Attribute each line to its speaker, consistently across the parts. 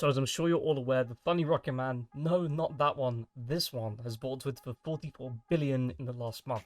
Speaker 1: So as I'm sure you're all aware, the funny rocket man, no, not that one, this one, has bought Twitter for 44 billion in the last month.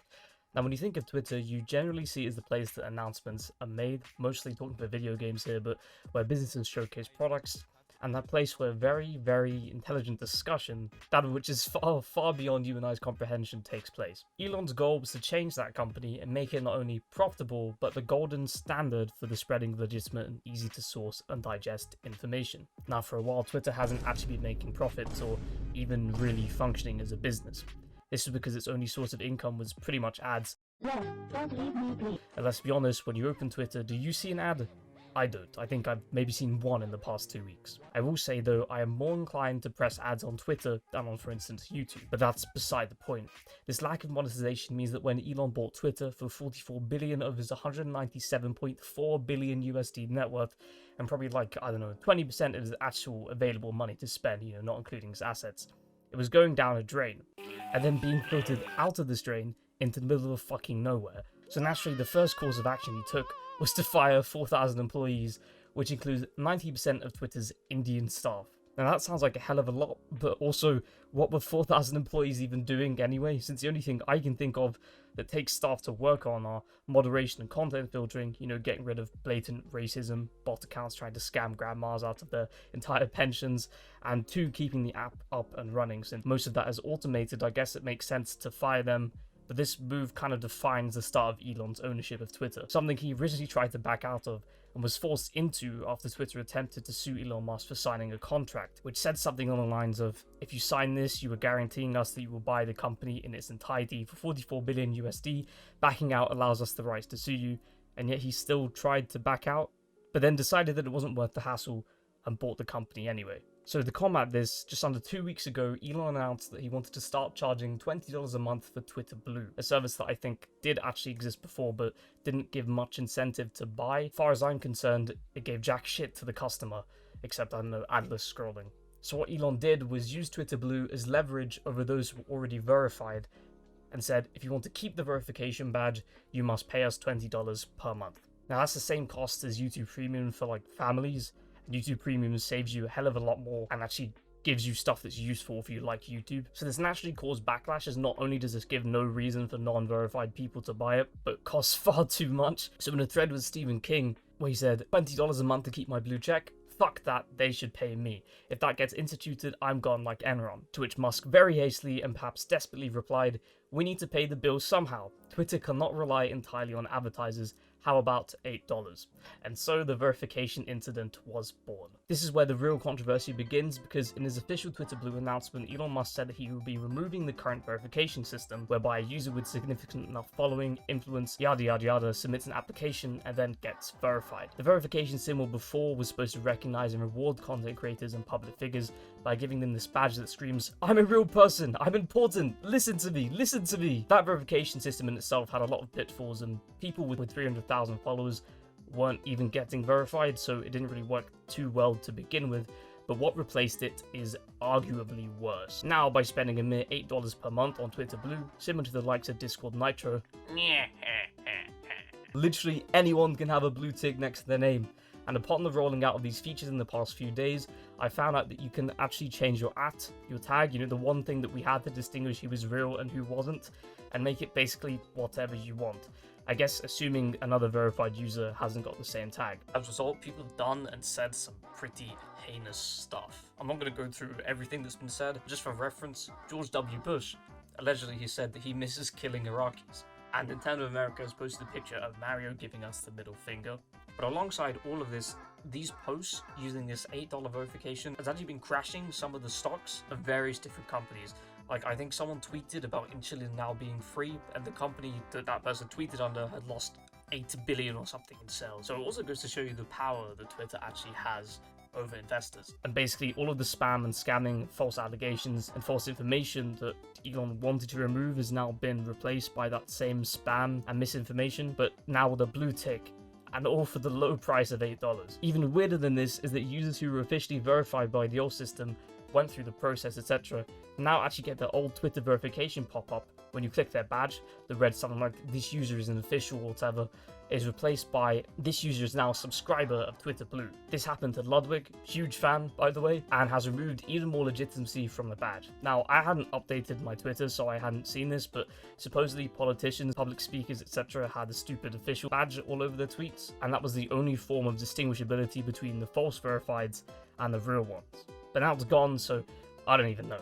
Speaker 1: Now, when you think of Twitter, you generally see it as the place that announcements are made, mostly talking about video games here, but where businesses showcase products, and that place where very, very intelligent discussion, that of which is far, far beyond you and I's comprehension, takes place. Elon's goal was to change that company and make it not only profitable, but the golden standard for the spreading of legitimate and easy to source and digest information. Now, for a while, Twitter hasn't actually been making profits or even really functioning as a business. This was because its only source of income was pretty much ads.
Speaker 2: Yes, don't leave me, please.
Speaker 1: And let's be honest, when you open Twitter, do you see an ad? I don't. I think I've maybe seen one in the past 2 weeks. I will say though, I am more inclined to press ads on Twitter than on, for instance, YouTube, but that's beside the point. This lack of monetization means that when Elon bought Twitter for 44 billion of his 197.4 billion USD net worth, and probably like, I don't know, 20% of his actual available money to spend, not including his assets, it was going down a drain, and then being filtered out of this drain into the middle of fucking nowhere. So naturally, the first course of action he took was to fire 4,000 employees, which includes 90% of Twitter's Indian staff. Now that sounds like a hell of a lot, but also, what were 4,000 employees even doing anyway? Since the only thing I can think of that takes staff to work on are moderation and content filtering, getting rid of blatant racism, bot accounts trying to scam grandmas out of their entire pensions, and 2, keeping the app up and running. Since most of that is automated, I guess it makes sense to fire them. But this move kind of defines the start of Elon's ownership of Twitter, something he originally tried to back out of and was forced into after Twitter attempted to sue Elon Musk for signing a contract, which said something on the lines of, if you sign this, you are guaranteeing us that you will buy the company in its entirety for 44 billion USD, backing out allows us the rights to sue you, and yet he still tried to back out, but then decided that it wasn't worth the hassle and bought the company anyway. So to combat this, just under 2 weeks ago, Elon announced that he wanted to start charging $20 a month for Twitter Blue, a service that I think did actually exist before, but didn't give much incentive to buy. As far as I'm concerned, it gave jack shit to the customer, except, I don't know, adless scrolling. So what Elon did was use Twitter Blue as leverage over those who were already verified, and said, if you want to keep the verification badge, you must pay us $20 per month. Now that's the same cost as YouTube Premium for like families. YouTube Premium saves you a hell of a lot more and actually gives you stuff that's useful if you like YouTube. So this naturally caused backlash, as not only does this give no reason for non-verified people to buy it, but costs far too much. So in a thread with Stephen King, where he said, $20 a month to keep my blue check? Fuck that, they should pay me. If that gets instituted, I'm gone like Enron. To which Musk very hastily and perhaps desperately replied, we need to pay the bill somehow. Twitter cannot rely entirely on advertisers. How about $8? And so the verification incident was born. This is where the real controversy begins, because in his official Twitter Blue announcement, Elon Musk said that he would be removing the current verification system, whereby a user with significant enough following, influence, yada yada yada, submits an application and then gets verified. The verification symbol before was supposed to recognize and reward content creators and public figures by giving them this badge that screams, I'm a real person, I'm important, listen to me, listen to me. That verification system in itself had a lot of pitfalls, and people with 300,000 followers weren't even getting verified, so it didn't really work too well to begin with. But what replaced it is arguably worse. Now, by spending a mere $8 per month on Twitter Blue, similar to the likes of Discord Nitro, literally anyone can have a blue tick next to their name. And upon the rolling out of these features in the past few days, I found out that you can actually change your your tag, the one thing that we had to distinguish who was real and who wasn't, and make it basically whatever you want. I guess assuming another verified user hasn't got the same tag. As a result, people have done and said some pretty heinous stuff. I'm not going to go through everything that's been said. Just for reference, George W. Bush, allegedly he said that he misses killing Iraqis. And Nintendo America has posted a picture of Mario giving us the middle finger. But alongside all of this, these posts using this $8 verification has actually been crashing some of the stocks of various different companies. Like, I think someone tweeted about insulin now being free, and the company that person tweeted under had lost 8 billion or something in sales. So it also goes to show you the power that Twitter actually has over investors. And basically all of the spam and scamming, false allegations and false information that Elon wanted to remove has now been replaced by that same spam and misinformation, but now with a blue tick, and all for the low price of $8. Even weirder than this is that users who were officially verified by the old system went through the process, etc., now actually get the old Twitter verification pop up when you click their badge, the red something like this user is an official or whatever, is replaced by this user is now a subscriber of Twitter Blue. This happened to Ludwig, huge fan by the way, and has removed even more legitimacy from the badge. Now, I hadn't updated my Twitter, so I hadn't seen this, but supposedly politicians, public speakers, etc. had a stupid official badge all over their tweets, and that was the only form of distinguishability between the false verifieds and the real ones. But now it's gone, so I don't even know.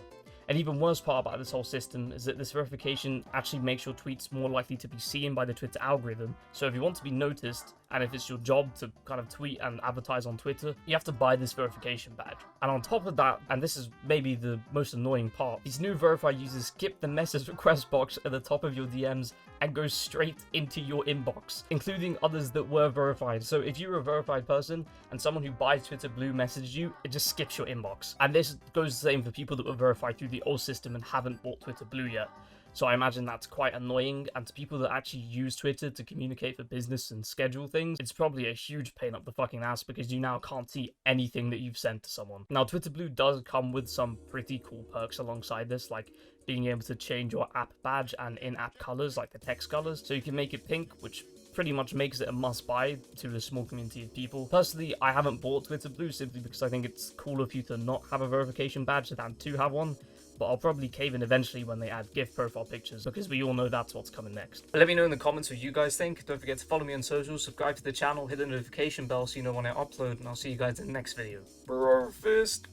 Speaker 1: An even worse part about this whole system is that this verification actually makes your tweets more likely to be seen by the Twitter algorithm. So if you want to be noticed, and if it's your job to kind of tweet and advertise on Twitter, you have to buy this verification badge. And on top of that, and this is maybe the most annoying part, these new verified users skip the message request box at the top of your DMs and go straight into your inbox, including others that were verified. So if you're a verified person and someone who buys Twitter Blue messaged you, it just skips your inbox. And this goes the same for people that were verified through the old system and haven't bought Twitter Blue yet. So I imagine that's quite annoying, and to people that actually use Twitter to communicate for business and schedule things, it's probably a huge pain up the fucking ass because you now can't see anything that you've sent to someone. Now, Twitter Blue does come with some pretty cool perks alongside this, like being able to change your app badge and in-app colors, like the text colors, so you can make it pink, which pretty much makes it a must-buy to a small community of people. Personally, I haven't bought Twitter Blue simply because I think it's cooler for you to not have a verification badge than to have one. But I'll probably cave in eventually when they add GIF profile pictures, because we all know that's what's coming next. Let me know in the comments what you guys think. Don't forget to follow me on socials, subscribe to the channel, hit the notification bell so you know when I upload, and I'll see you guys in the next video. Bro, fist.